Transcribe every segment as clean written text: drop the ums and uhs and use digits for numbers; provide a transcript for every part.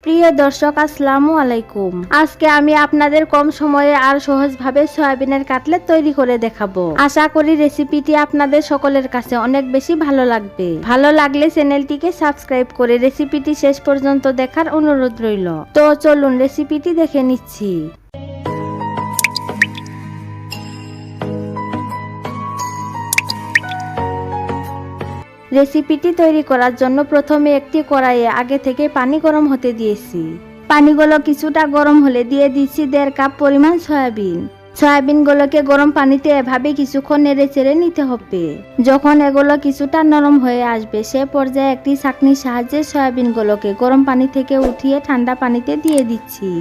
প্রিয় দর্শক আসসালামু আলাইকুম। আজকে আমি আপনাদের কম সময়ে আর সহজভাবে সয়াবিনের কাটলেট তৈরি করে দেখাবো। আশা করি রেসিপিটি আপনাদের সকলের কাছে অনেক বেশি ভালো লাগবে। ভালো লাগলে চ্যানেলটিকে সাবস্ক্রাইব করে রেসিপিটি শেষ পর্যন্ত দেখার অনুরোধ রইল। তো চলুন রেসিপিটি দেখে নিচ্ছি। রেসিপিটি তৈরি করার জন্য প্রথমে একটি কড়াইয়ে আগে থেকে পানি গরম হতে দিয়েছি। পানিগুলো কিছুটা গরম হলে দিয়ে দিচ্ছি 1.5 কাপ পরিমাণ সয়াবিন। সয়াবিনগুলোকে গরম পানিতে এভাবে কিছুক্ষণ নেড়ে চেড়ে নিতে হবে। যখন এগুলো কিছুটা নরম হয়ে আসবে সে পর্যায়ে একটি ছাঁকনির সাহায্যে সয়াবিনগুলোকে গরম পানি থেকে উঠিয়ে ঠান্ডা পানিতে দিয়ে দিচ্ছি।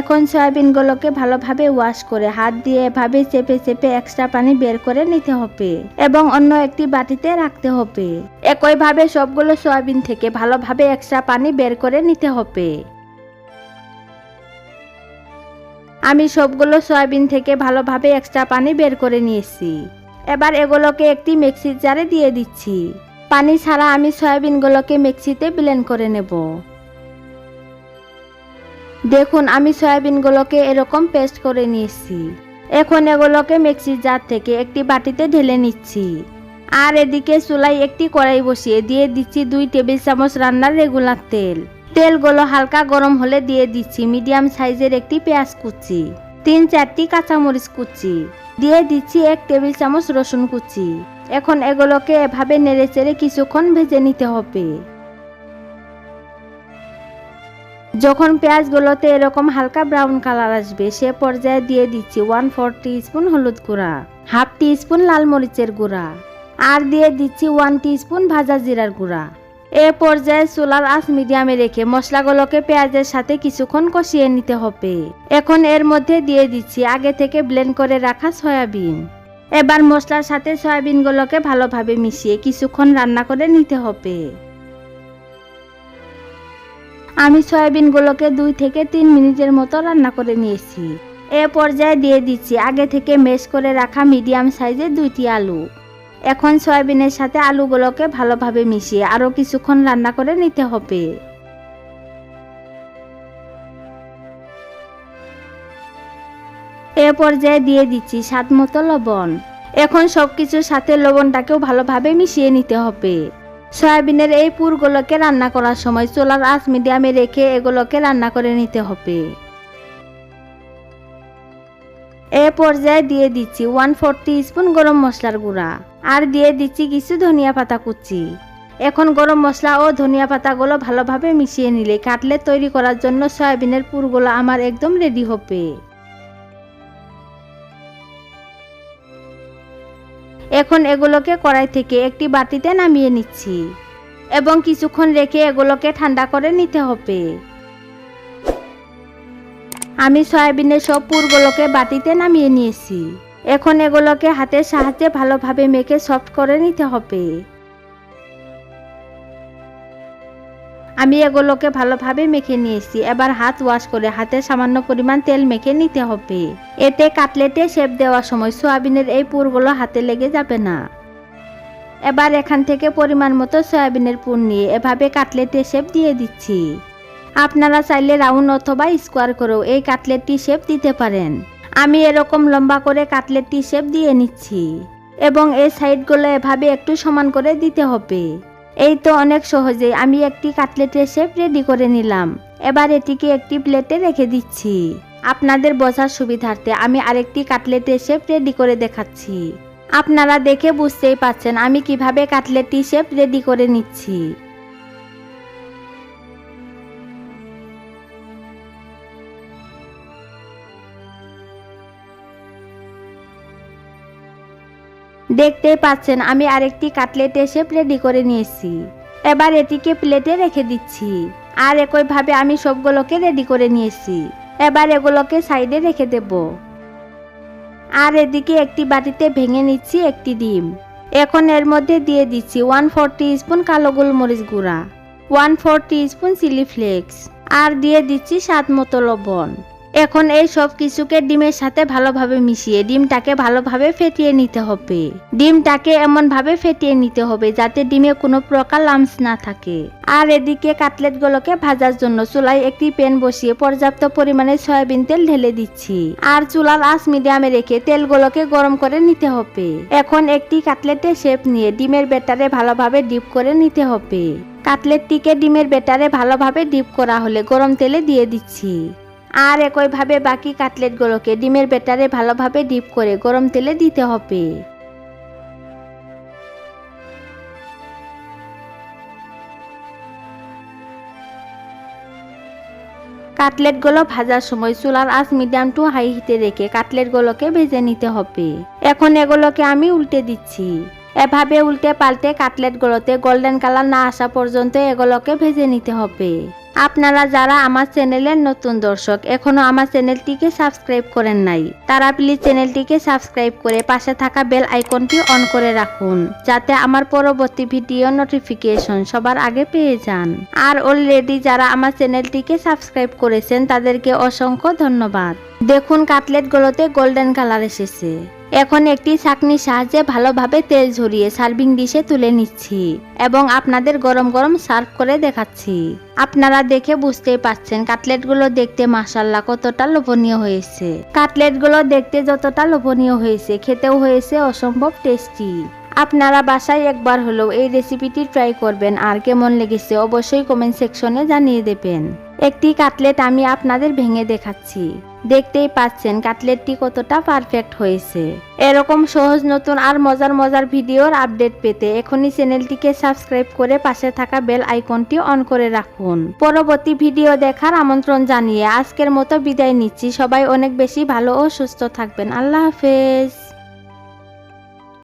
এখন সয়াবিনগুলোকে ভালোভাবে ওয়াশ করে হাত দিয়ে এভাবে চেপে চেপে এক্সট্রা পানি বের করে নিতে হবে এবং অন্য একটি বাটিতে রাখতে হবে। একইভাবে সবগুলো সয়াবিন থেকে ভালোভাবে এক্সট্রা পানি বের করে নিতে হবে। আমি সবগুলো সয়াবিন থেকে ভালোভাবে এক্সট্রা পানি বের করে নিয়েছি। এবার এগুলোকে একটি মিক্সির জারে দিয়ে দিচ্ছি। পানি ছাড়া আমি সয়াবিনগুলোকে মিক্সিতে ব্লেন্ড করে নেব। দেখুন আমি সয়াবিনগুলোকে এরকম পেস্ট করে নিয়েছি। এখন এগুলোকে মিক্সির জার থেকে একটি বাটিতে ঢেলে নিচ্ছি। আর এদিকে চুলায় একটি কড়াই বসিয়ে দিয়ে দিচ্ছি 2 টেবিল চামচ রান্নার রেগুলার তেল। তেলগুলো হালকা গরম হলে দিয়ে দিচ্ছি মিডিয়াম সাইজের একটি পেঁয়াজ কুচি, 3-4টি কাঁচামরিচ কুচি, দিয়ে দিচ্ছি 1 টেবিল চামচ রসুন কুচি। এখন এগুলোকে এভাবে নেড়ে চেড়ে কিছুক্ষণ ভেজে নিতে হবে। যখন পেঁয়াজগুলোতে এরকম হালকা ব্রাউন কালার আসবে সে পর্যায়ে দিয়ে দিচ্ছি 1/4 টিস্পুন হলুদ গুঁড়া, 1/2 টিস্পুন লাল মরিচের গুঁড়া, আর দিয়ে দিচ্ছি 1 টিস্পুন ভাজা জিরার গুঁড়া। এ পর্যায়ে চুলার আঁচ মিডিয়ামে রেখে মশলাগুলোকে পেঁয়াজের সাথে কিছুক্ষণ কষিয়ে নিতে হবে। এখন এর মধ্যে দিয়ে দিচ্ছি আগে থেকে ব্লেন্ড করে রাখা সয়াবিন। এবার মশলার সাথে সয়াবিনগুলোকে ভালোভাবে মিশিয়ে কিছুক্ষণ রান্না করে নিতে হবে। আমি সয়াবিনগুলোকে 2 থেকে 3 মিনিটের মতো রান্না করে নিয়েছি। এ পর্যায়ে দিয়ে দিচ্ছি আগে থেকে ম্যাশ করে রাখা মিডিয়াম সাইজের 2টি আলু। এখন সয়াবিনের সাথে আলুগুলোকে ভালোভাবে মিশিয়ে আরও কিছুক্ষণ রান্না করে নিতে হবে। এ পর্যায়ে দিয়ে দিচ্ছি স্বাদমতো লবণ। এখন সবকিছুর সাথে লবণটাকেও ভালোভাবে মিশিয়ে নিতে হবে। সয়াবিনের এই পুরগুলোকে রান্না করার সময় চুলার আঁচ মিডিয়ামে রেখে এগুলোকে রান্না করে নিতে হবে। এ পর্যায়ে দিয়ে দিচ্ছি 1/4 টিস্পুন গরম মশলার গুঁড়া, আর দিয়ে দিচ্ছি কিছু ধনিয়া পাতা কুচি। এখন গরম মশলা ও ধনিয়া পাতাগুলো ভালোভাবে মিশিয়ে নিলে কাটলেট তৈরি করার জন্য সয়াবিনের পুরগুলো আমার একদম রেডি হবে। এখন এগুলোকে কড়াই থেকে একটি বাটিতে নামিয়ে নিচ্ছি এবং কিছুক্ষণ রেখে এগুলোকে ঠান্ডা করে নিতে হবে। আমি সয়াবিনের সব পুরগুলোকে বাটিতে নামিয়ে নিয়েছি। এখন এগুলোকে হাতের সাহায্যে ভালোভাবে মেখে সফট করে নিতে হবে। আমি এগুলোকে ভালোভাবে মেখে নিয়েছি। এবার হাত ওয়াশ করে হাতে সামান্য পরিমাণ তেল মেখে নিতে হবে। এতে কাটলেটে শেপ দেওয়ার সময় সয়াবিনের এই পুরগুলো হাতে লেগে যাবে না। এবার এখান থেকে পরিমাণ মতো সয়াবিনের পুর নিয়ে এভাবে কাটলেটে শেপ দিয়ে দিচ্ছি। আপনারা চাইলে রাউন্ড অথবা স্কোয়ার করেও এই কাটলেটটি শেপ দিতে পারেন। আমি এরকম লম্বা করে কাটলেটটি শেপ দিয়ে নিচ্ছি এবং এই সাইডগুলো এভাবে একটু সমান করে দিতে হবে। এই তো অনেক সহজেই আমি একটি কাটলেটের শেপ রেডি করে নিলাম। এবার এটিকে একটি প্লেটে রেখে দিচ্ছি। আপনাদের বোঝার সুবিধার্থে আমি আরেকটি কাটলেটের শেপ রেডি করে দেখাচ্ছি। আপনারা দেখে বুঝতেই পারছেন আমি কিভাবে কাটলেটটি শেপ রেডি করে নিচ্ছি। দেখতেই পাচ্ছেন আমি আরেকটি কাটলেটের শেপ রেডি করে নিয়েছি। এবার এটিকে প্লেটে রেখে দিচ্ছি। আর একইভাবে আমি সবগুলোকে রেডি করে নিয়েছি। এবার এগুলোকে সাইডে রেখে দেব। আর এদিকে একটি বাটিতে ভেঙে নিচ্ছি একটি ডিম। এখন এর মধ্যে দিয়ে দিচ্ছি 1/4 টিস্পুন কালো গোলমরিচ গুঁড়া, 1/4 টিস্পুন চিলি ফ্লেক্স, আর দিয়ে দিচ্ছি স্বাদ মতো লবণ। এখন এই সব কিছুকে ডিমের সাথে ভালোভাবে মিশিয়ে ডিমটাকে ভালোভাবে ফেটিয়ে নিতে হবে। ডিমটাকে এমন ভাবে ফেটিয়ে নিতে হবে যাতে ডিমে কোনো প্রকার লাম্পস না থাকে। আর এদিকে কাটলেটগুলোকে ভাজার জন্য চুলায় একটি প্যান বসিয়ে পর্যাপ্ত পরিমাণে সয়াবিন তেল ঢেলে দিচ্ছি। আর চুলার আঁচ মিডিয়ামে রেখে তেলগুলোকে গরম করে নিতে হবে। এখন একটি কাটলেটের শেপ নিয়ে ডিমের ব্যাটারে ভালোভাবে ডিপ করে নিতে হবে। কাটলেটটিকে ডিমের ব্যাটারে ভালোভাবে ডিপ করা হলে গরম তেলে দিয়ে দিচ্ছি। আর একইভাবে বাকি কাটলেটগুলোকে ডিমের ব্যাটারে ভালোভাবে ডিপ করে গরম তেলে দিতে হবে। কাটলেটগুলো ভাজার সময় চুলার আঁচ মিডিয়াম টু হাই হিটে রেখে কাটলেটগুলোকে ভেজে নিতে হবে। এখন এগুলোকে আমি উল্টে দিচ্ছি। এভাবে উল্টে পাল্টে কাটলেটগুলোতে গোল্ডেন কালার না আসা পর্যন্ত এগুলোকে ভেজে নিতে হবে। আপনারা যারা আমার চ্যানেলের নতুন দর্শক এখনো আমার চ্যানেলটিকে সাবস্ক্রাইব করেন নাই, তারা প্লিজ চ্যানেলটিকে সাবস্ক্রাইব করে পাশে থাকা বেল আইকনটি অন করে রাখুন, যাতে আমার পরবর্তী ভিডিও নোটিফিকেশন সবার আগে পেয়ে যান। আর অলরেডি যারা আমার চ্যানেলটিকে সাবস্ক্রাইব করেছেন তাদেরকে অসংখ্য ধন্যবাদ। দেখুন কাটলেটগুলোতে গোল্ডেন কালার এসেছে। এখন একটি ছাঁকনির সাহায্যে ভালোভাবে তেল ঝরিয়ে সার্ভিং ডিশে তুলে নিচ্ছি এবং আপনাদের গরম গরম সার্ভ করে দেখাচ্ছি। আপনারা দেখে বুঝতেই পারছেন কাটলেটগুলো দেখতে মাশাআল্লাহ কতটা লোভনীয় হয়েছে। কাটলেটগুলো দেখতে যতটা লোভনীয় হয়েছে খেতেও হয়েছে অসম্ভব টেস্টি। আপনারা বাসায় একবার হলেও এই রেসিপিটি ট্রাই করবেন আর কেমন লেগেছে অবশ্যই কমেন্ট সেকশনে জানিয়ে দেবেন। একটি কাটলেট আমি আপনাদের ভেঙে দেখাচ্ছি। দেখতেই পাচ্ছেন কাটলেটটি কতটা পারফেক্ট হয়েছে। এরকম সহজ নতুন আর মজার মজার ভিডিওর আপডেট পেতে এখনই চ্যানেলটিকে সাবস্ক্রাইব করে পাশে থাকা বেল আইকনটি অন করে রাখুন। পরবর্তী ভিডিও দেখার আমন্ত্রণ জানিয়ে আজকের মতো বিদায় নিচ্ছি। সবাই অনেক বেশি ভালো ও সুস্থ থাকবেন। আল্লাহ হাফেজ।